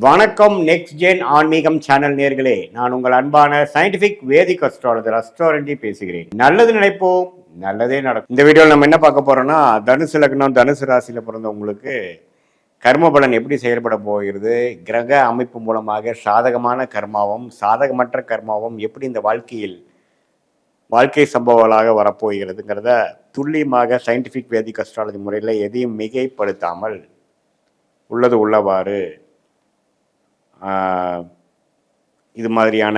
வணக்கம். Next gen ஆன்மீகம் channel நேர்களே, நான் உங்கள் அன்பான சயின்டிபிக் வேதிக் அஸ்ட்ராலஜர் அஸ்ட்ராலஜி பேசுகிறேன். நல்லது நினைப்போம், நல்லதே நடக்கும். இந்த வீடியோவில் நம்ம என்ன பார்க்க போறோம்னா, தனுசு லக்னம் தனுசு ராசியில பிறந்தவங்களுக்கு கர்ம பலன் எப்படி செயல்பட போகிறது, கிரக அமைப்பு மூலமாக சாதகமான கர்மாவும் சாதகமற்ற கர்மாவும் எப்படி இந்த வாழ்க்கை சம்பவங்களாக வரப்போகிறதுங்கிறத துல்லியமாக சயின்டிபிக் வேதிக் அஸ்ட்ராலஜி முறையில் எதையும் மிகைப்படுத்தாமல் உள்ளது உள்ளவாறு இது மாதிரியான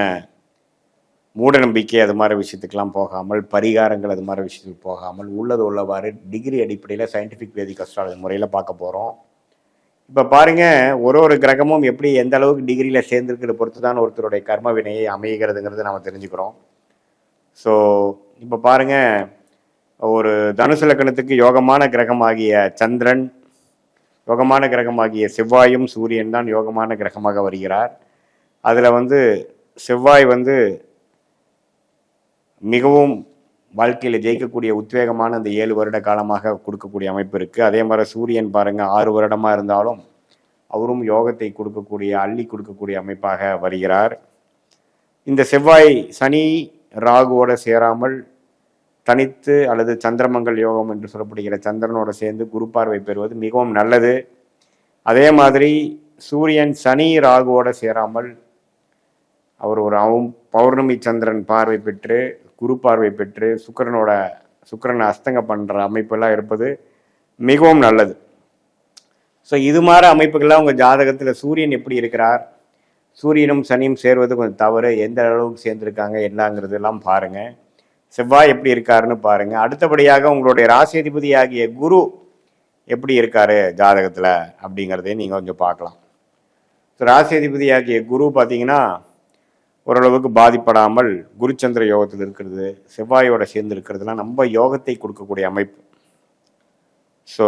மூட நம்பிக்கை அது மாதிரி விஷயத்துக்கெல்லாம் போகாமல், பரிகாரங்கள் அது மாதிரி விஷயத்துக்கு போகாமல், உள்ளது உள்ளவாறு டிகிரி அடிப்படையில் சயின்டிஃபிக் வேதிக் அஸ்ட்ராலஜி முறையில் பார்க்க போகிறோம். இப்போ பாருங்கள், ஒரு கிரகமும் எப்படி எந்த அளவுக்கு டிகிரியில் சேர்ந்துருக்கிறத பொறுத்து தான் ஒருத்தருடைய கர்ம வினையை அமைகிறதுங்கிறத நம்ம தெரிஞ்சுக்கிறோம். ஸோ இப்போ பாருங்கள், ஒரு தனுசு லக்னத்துக்கு யோகமான கிரகமாகிய சந்திரன், யோகமான கிரகமாகிய செவ்வாயும் சூரியன் தான் யோகமான கிரகமாக வருகிறார். அதில் செவ்வாய் மிகவும் வாழ்க்கையில் ஜெயிக்கக்கூடிய உத்வேகமான அந்த 7 வருட காலமாக கொடுக்கக்கூடிய அமைப்பு இருக்குது. அதே மாதிரி சூரியன் பாருங்கள், 6 வருடமாக இருந்தாலும் அவரும் யோகத்தை கொடுக்கக்கூடிய, அள்ளி கொடுக்கக்கூடிய அமைப்பாக வருகிறார். இந்த செவ்வாய் சனி ராகுவோட சேராமல் தனித்து அல்லது சந்திரமங்கல் யோகம் என்று சொல்லப்படுகிற சந்திரனோட சேர்ந்து குரு பார்வை பெறுவது மிகவும் நல்லது. அதே மாதிரி சூரியன் சனி ராகுவோட சேராமல் அவர் ஒரு பௌர்ணமி சந்திரன் பார்வை பெற்று குரு பார்வை பெற்று சுக்கிரனை அஸ்தங்க பண்ணுற அமைப்பெல்லாம் இருப்பது மிகவும் நல்லது. ஸோ இது மாதிரி அமைப்புகள்லாம் உங்கள் ஜாதகத்தில் சூரியன் எப்படி இருக்கிறார், சூரியனும் சனியும் சேர்வது கொஞ்சம் தவறு, எந்த அளவுக்கு சேர்ந்துருக்காங்க என்னங்கிறது எல்லாம் பாருங்கள். செவ்வாய் எப்படி இருக்காருன்னு பாருங்க. அடுத்தபடியாக உங்களுடைய ராசியதிபதி ஆகிய குரு எப்படி இருக்காரு ஜாதகத்தில் அப்படிங்கிறதையும் நீங்கள் கொஞ்சம் பார்க்கலாம். ஸோ ராசியதிபதி ஆகிய குரு பார்த்தீங்கன்னா ஓரளவுக்கு பாதிப்படாமல் குருச்சந்திர யோகத்தில் இருக்கிறது, செவ்வாயோட சேர்ந்து இருக்கிறதுலாம் நம்ம யோகத்தை கொடுக்கக்கூடிய அமைப்பு. ஸோ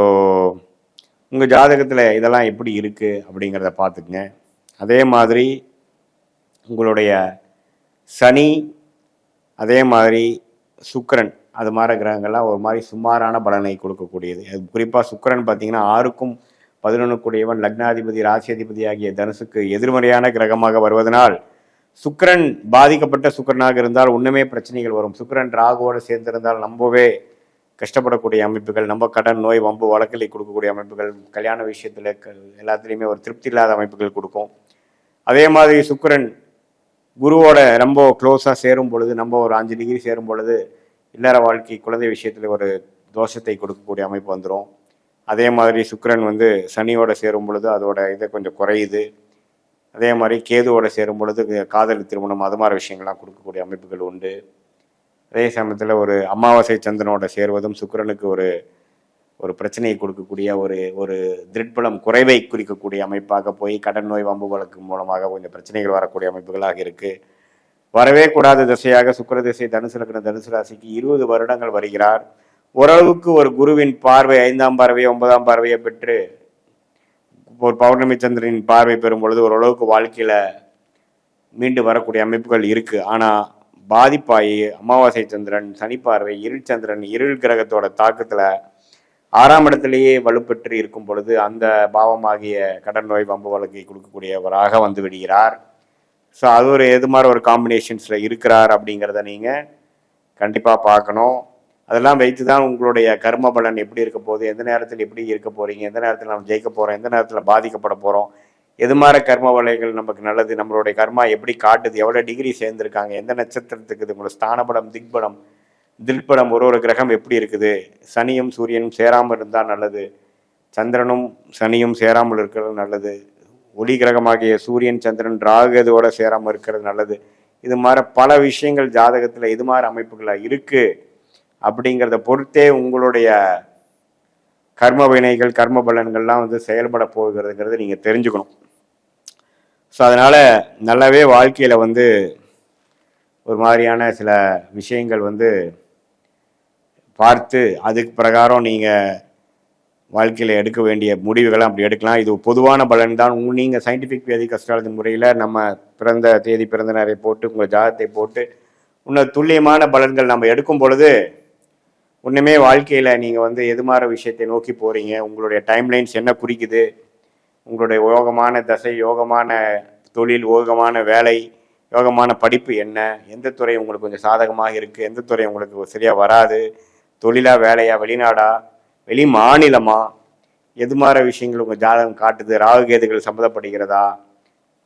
உங்கள் ஜாதகத்தில் இதெல்லாம் எப்படி இருக்குது அப்படிங்கிறத பார்த்துக்குங்க. அதே மாதிரி உங்களுடைய சனி, அதே மாதிரி சுக்கிரன், அது மாதிரி கிரகங்கள்லாம் ஒரு மாதிரி சுமாரான பலனை கொடுக்கக்கூடியது. அது குறிப்பாக சுக்கிரன் பார்த்தீங்கன்னா 6க்கும் 11 கூடியவன், லக்னாதிபதி ராசியதிபதி ஆகிய தனுசுக்கு எதிர்மறையான கிரகமாக வருவதனால் சுக்கிரன் பாதிக்கப்பட்ட சுக்கிரனாக இருந்தால் ஒன்றுமே பிரச்சனைகள் வரும். சுக்கிரன் ராகுவோடு சேர்ந்திருந்தால் ரொம்பவே கஷ்டப்படக்கூடிய அமைப்புகள், நம்ம கடன் நோய் வம்பு வழக்கிலை கொடுக்கக்கூடிய அமைப்புகள், கல்யாண விஷயத்தில் எல்லாத்துலேயுமே ஒரு திருப்தி இல்லாத அமைப்புகள் கொடுக்கும். அதே மாதிரி சுக்கிரன் குருவோட ரொம்ப க்ளோஸாக சேரும் பொழுது, நம்ம ஒரு 5 டிகிரி சேரும் பொழுது இல்லற வாழ்க்கை குழந்தை விஷயத்தில் ஒரு தோஷத்தை கொடுக்கக்கூடிய அமைப்பு வந்துடும். அதே மாதிரி சுக்கிரன் சனியோட சேரும் பொழுது அதோட இதை கொஞ்சம் குறையுது. அதே மாதிரி கேதுவோட சேரும் பொழுது காதல் திருமணம் அது மாதிரி விஷயங்கள்லாம் கொடுக்கக்கூடிய அமைப்புகள் உண்டு. அதே சமயத்தில் ஒரு அமாவாசை சந்திரனோட சேருவதும் சுக்கிரனுக்கு ஒரு பிரச்சனையை கொடுக்கக்கூடிய ஒரு திருட்பலம் குறைவை குறிக்கக்கூடிய அமைப்பாக போய் கடன் நோய் வம்பு வழக்கு மூலமாக கொஞ்சம் பிரச்சனைகள் வரக்கூடிய அமைப்புகளாக இருக்குது. வரவே கூடாத திசையாக சுக்கிர திசை தனுசு லக்னம் தனுசு ராசிக்கு 20 வருடங்கள் வருகிறார். ஓரளவுக்கு ஒரு குருவின் பார்வை 5ஆம் பார்வையை 9ஆம் பார்வையை பெற்று ஒரு பௌர்ணமி சந்திரனின் பார்வை பெறும் பொழுது ஓரளவுக்கு வாழ்க்கையில் மீண்டு வரக்கூடிய அமைப்புகள் இருக்குது. ஆனால் பாதிப்பாயி அமாவாசை சந்திரன், சனி பார்வை, இருள் சந்திரன், இருள் கிரகத்தோட தாக்கத்தில் 6ஆம் இடத்திலேயே வலுப்பெற்று இருக்கும் பொழுது அந்த பாவமாகிய கடன் நோய் வம்பு வழக்கை கொடுக்கக்கூடியவராக வந்து விடுகிறார். ஸோ அது எது மாதிரி ஒரு காம்பினேஷன்ஸில் இருக்கிறார் அப்படிங்கிறத நீங்கள் கண்டிப்பாக பார்க்கணும். அதெல்லாம் வைத்து தான் உங்களுடைய கர்ம பலன் எப்படி இருக்க போகுது, எந்த நேரத்தில் எப்படி இருக்க போகிறீங்க, எந்த நேரத்தில் நம்ம ஜெயிக்க போகிறோம், எந்த நேரத்தில் பாதிக்கப்பட போகிறோம், எது மாதிரி கர்ம வலைகள் நமக்கு நல்லது, நம்மளுடைய கர்மா எப்படி காட்டுது, எவ்வளோ டிகிரி சேர்ந்துருக்காங்க, எந்த நட்சத்திரத்துக்கு இது, உங்களோட ஸ்தானபலம் திக்பலம் தில்படம் ஒரு கிரகம் எப்படி இருக்குது, சனியும் சூரியனும் சேராமல் இருந்தால் நல்லது, சந்திரனும் சனியும் சேராமல் இருக்கிறது நல்லது, ஒளி கிரகமாகிய சூரியன் சந்திரன் ராகுதோட சேராமல் இருக்கிறது நல்லது. இது மாதிரி பல விஷயங்கள் ஜாதகத்தில் இது மாதிரி அமைப்புகளாக இருக்குது. அப்படிங்கிறத பொறுத்தே உங்களுடைய கர்ம வினைகள் கர்ம பலன்கள்லாம் செயல்பட போகிறதுங்கிறத நீங்கள் தெரிஞ்சுக்கணும். ஸோ அதனால் நல்லாவே வாழ்க்கையில் ஒரு மாதிரியான சில விஷயங்கள் பார்த்து அதுக்கு பிரகாரம் நீங்கள் வாழ்க்கையில் எடுக்க வேண்டிய முடிவுகளை அப்படி எடுக்கலாம். இது பொதுவான பலன் தான். நீங்கள் சயின்டிஃபிக் வேதிக் அஸ்ட்ராலஜி முறையில் நம்ம பிறந்த தேதி பிறந்த நேரை போட்டு உங்கள் ஜாதகத்தை போட்டு இன்னும் துல்லியமான பலன்கள் நம்ம எடுக்கும் பொழுது ஒன்றுமே வாழ்க்கையில் நீங்கள் எது மாதிரி விஷயத்தை நோக்கி போகிறீங்க, உங்களுடைய டைம்லைன்ஸ் என்ன குறிக்குது, உங்களுடைய யோகமான தசை, யோகமான தொழில், யோகமான வேலை, யோகமான படிப்பு என்ன, எந்த துறை உங்களுக்கு கொஞ்சம் சாதகமாக இருக்குது, எந்த துறை உங்களுக்கு சரியாக வராது, தொழிலா, வேலையா, வெளிநாடா, வெளி மாநிலமா, எது மாதிரி விஷயங்கள் உங்கள் ஜாதகம் காட்டுது, ராகுகேதுகள் சம்மந்தப்படுகிறதா,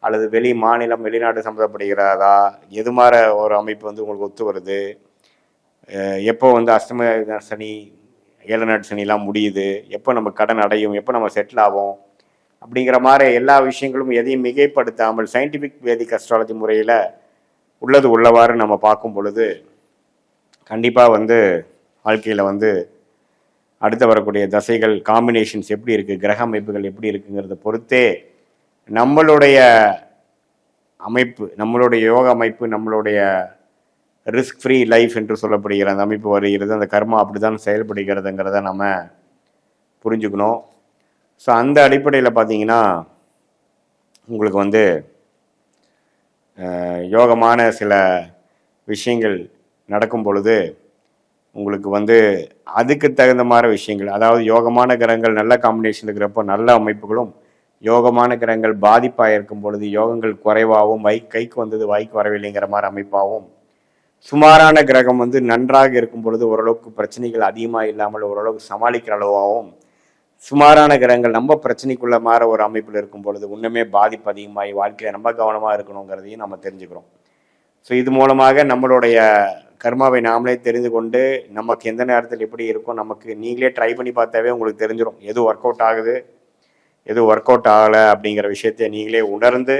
அல்லது வெளி மாநிலம் வெளிநாடு சம்மந்தப்படுகிறதா, எது மாதிரி ஒரு அமைப்பு உங்களுக்கு ஒத்து வருது, எப்போ அஷ்டம சனி, ஏழநாட்டு சனிலாம் முடியுது, எப்போ நம்ம கடன் அடையும், எப்போ நம்ம செட்டில் ஆகும், அப்படிங்கிற மாதிரி எல்லா விஷயங்களும் எதையும் மிகைப்படுத்தாமல் சயின்டிஃபிக் வேதிக் அஸ்ட்ராலஜி முறையில் உள்ளது உள்ளவாறு நம்ம பார்க்கும் பொழுது கண்டிப்பாக வாழ்க்கையில் அடுத்து வரக்கூடிய தசைகள் காம்பினேஷன்ஸ் எப்படி இருக்குது, கிரக அமைப்புகள் எப்படி இருக்குங்கிறத பொறுத்தே நம்மளுடைய அமைப்பு, நம்மளுடைய யோக அமைப்பு, நம்மளுடைய ரிஸ்க் ஃப்ரீ லைஃப் என்று சொல்லப்படுகிற அந்த அமைப்பு வருகிறது. அந்த கர்மா அப்படி தான் செயல்படுகிறதுங்கிறத நம்ம புரிஞ்சுக்கணும். ஸோ அந்த அடிப்படையில் பார்த்தீங்கன்னா உங்களுக்கு யோகமான சில விஷயங்கள் நடக்கும் பொழுது உங்களுக்கு அதுக்கு தகுந்த மாதிரி விஷயங்கள், அதாவது யோகமான கிரகங்கள் நல்ல காம்பினேஷன் இருக்கிறப்போ நல்ல அமைப்புகளும், யோகமான கிரகங்கள் பாதிப்பாக இருக்கும் பொழுது யோகங்கள் குறைவாகவும் கைக்கு வந்தது வாய்க்கு வரவில்லைங்கிற மாதிரி அமைப்பாகவும், சுமாரான கிரகம் நன்றாக இருக்கும் பொழுது ஓரளவுக்கு பிரச்சனைகள் அதிகமாக இல்லாமல் ஓரளவுக்கு சமாளிக்கிற அளவாகவும், சுமாரான கிரகங்கள் நம்ம பிரச்சனைக்குள்ள மாற ஒரு அமைப்பில் இருக்கும் பொழுது இன்னுமே பாதிப்பு அதிகமாகி வாழ்க்கையில் நம்ம கவனமாக இருக்கணுங்கிறதையும் நம்ம தெரிஞ்சுக்கிறோம். ஸோ இது மூலமாக நம்மளுடைய கர்மாவை நாமளே தெரிந்து கொண்டு நமக்கு எந்த நேரத்தில் எப்படி இருக்கும், நமக்கு நீங்களே ட்ரை பண்ணி பார்த்தாவே உங்களுக்கு தெரிஞ்சிடும் எது ஒர்க் அவுட் ஆகுது, எது ஒர்க் அவுட் ஆகலை அப்படிங்கிற விஷயத்தை நீங்களே உணர்ந்து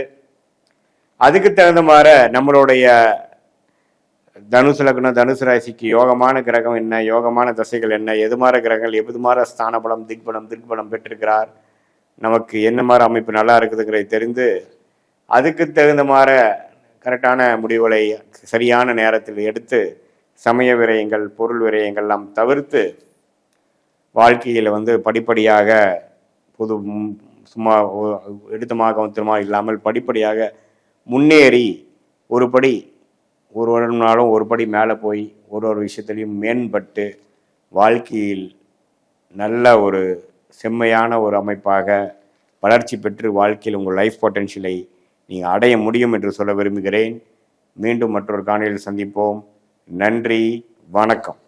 அதுக்கு தகுந்த மாதிரி நம்மளுடைய தனுசு லக்னம், தனுசு ராசிக்கு யோகமான கிரகம் என்ன, யோகமான தசைகள் என்ன, எது மாதிரி கிரகங்கள் எது மாதிரி ஸ்தான பலம், திக்பலம் பெற்றிருக்கிறார், நமக்கு என்ன மாதிரி அமைப்பு நல்லா இருக்குதுங்கிறதை தெரிந்து அதுக்கு தகுந்த மாதிரி கரெக்டான முடிவுகளை சரியான நேரத்தில் எடுத்து சமய விரயங்கள், பொருள் விரயங்கள் எல்லாம் தவிர்த்து வாழ்க்கையில் படிப்படியாக சும்மா எடுத்தமாக கவுத்தமாக இல்லாமல் படிப்படியாக முன்னேறி ஒரு படி ஒரு வருடம்னாலும் ஒரு படி மேலே போய் ஒரு விஷயத்துலையும் மேம்பட்டு வாழ்க்கையில் நல்ல ஒரு செம்மையான ஒரு அமைப்பாக வளர்ச்சி பெற்று வாழ்க்கையில் உங்கள் லைஃப் பொட்டென்ஷியலை நீங்கள் அடைய முடியும் என்று சொல்ல விரும்புகிறேன். மீண்டும் மற்றொரு காணொளியில் சந்திப்போம். நன்றி, வணக்கம்.